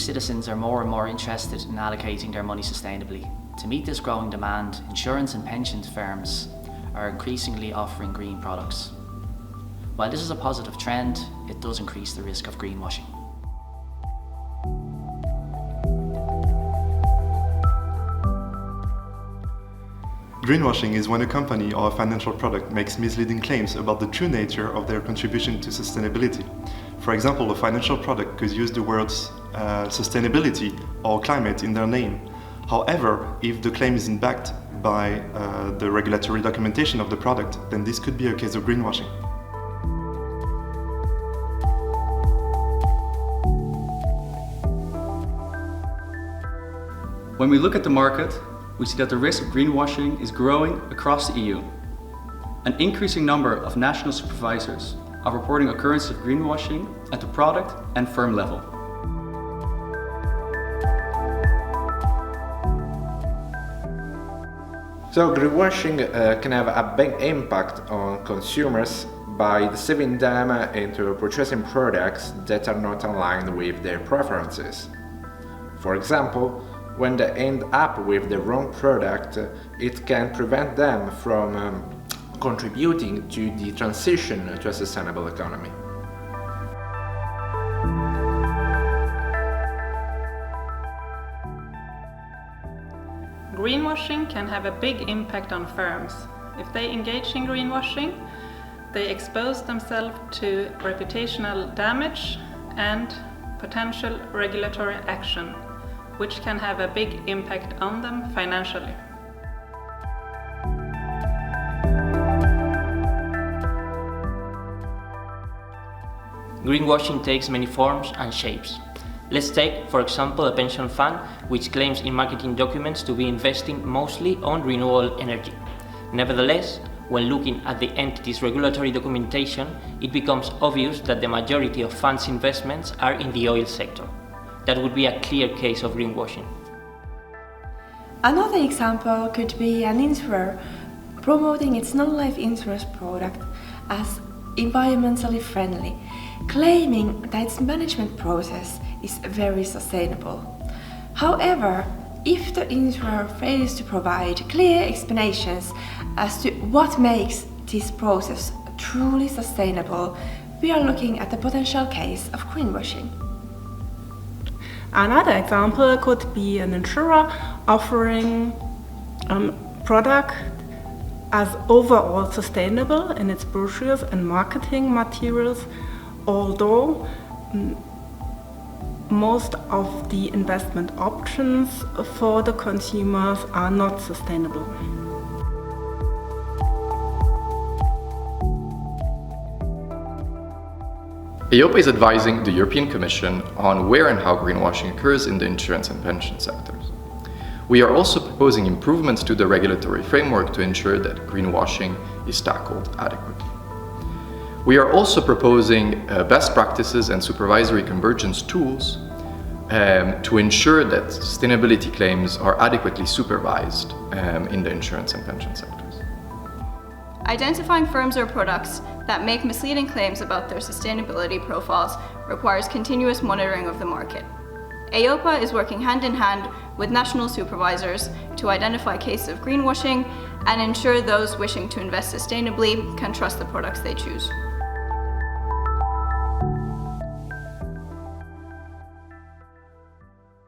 citizens are more and more interested in allocating their money sustainably. To meet this growing demand, insurance and pension firms are increasingly offering green products. While this is a positive trend, it does increase the risk of greenwashing. Greenwashing is when a company or a financial product makes misleading claims about the true nature of their contribution to sustainability. For example, a financial product could use the words sustainability or climate in their name. However, if the claim isn't backed by the regulatory documentation of the product, then this could be a case of greenwashing. When we look at the market, we see that the risk of greenwashing is growing across the EU. An increasing number of national supervisors are reporting occurrences of greenwashing at the product and firm level. So greenwashing can have a big impact on consumers by deceiving them into purchasing products that are not aligned with their preferences. For example, when they end up with the wrong product, it can prevent them from contributing to the transition to a sustainable economy. Greenwashing can have a big impact on firms. If they engage in greenwashing, they expose themselves to reputational damage and potential regulatory action, which can have a big impact on them financially. Greenwashing takes many forms and shapes. Let's take, for example, a pension fund which claims in marketing documents to be investing mostly on renewable energy. Nevertheless, when looking at the entity's regulatory documentation, it becomes obvious that the majority of funds' investments are in the oil sector. That would be a clear case of greenwashing. Another example could be an insurer promoting its non-life insurance product as environmentally friendly, claiming that its management process is very sustainable. However, if the insurer fails to provide clear explanations as to what makes this process truly sustainable, we are looking at the potential case of greenwashing. Another example could be an insurer offering a product as overall sustainable in its brochures and marketing materials, although most of the investment options for the consumers are not sustainable. EIOPA is advising the European Commission on where and how greenwashing occurs in the insurance and pension sectors. We are also proposing improvements to the regulatory framework to ensure that greenwashing is tackled adequately. We are also proposing best practices and supervisory convergence tools to ensure that sustainability claims are adequately supervised in the insurance and pension sectors. Identifying firms or products that make misleading claims about their sustainability profiles requires continuous monitoring of the market. EIOPA is working hand in hand with national supervisors to identify cases of greenwashing and ensure those wishing to invest sustainably can trust the products they choose.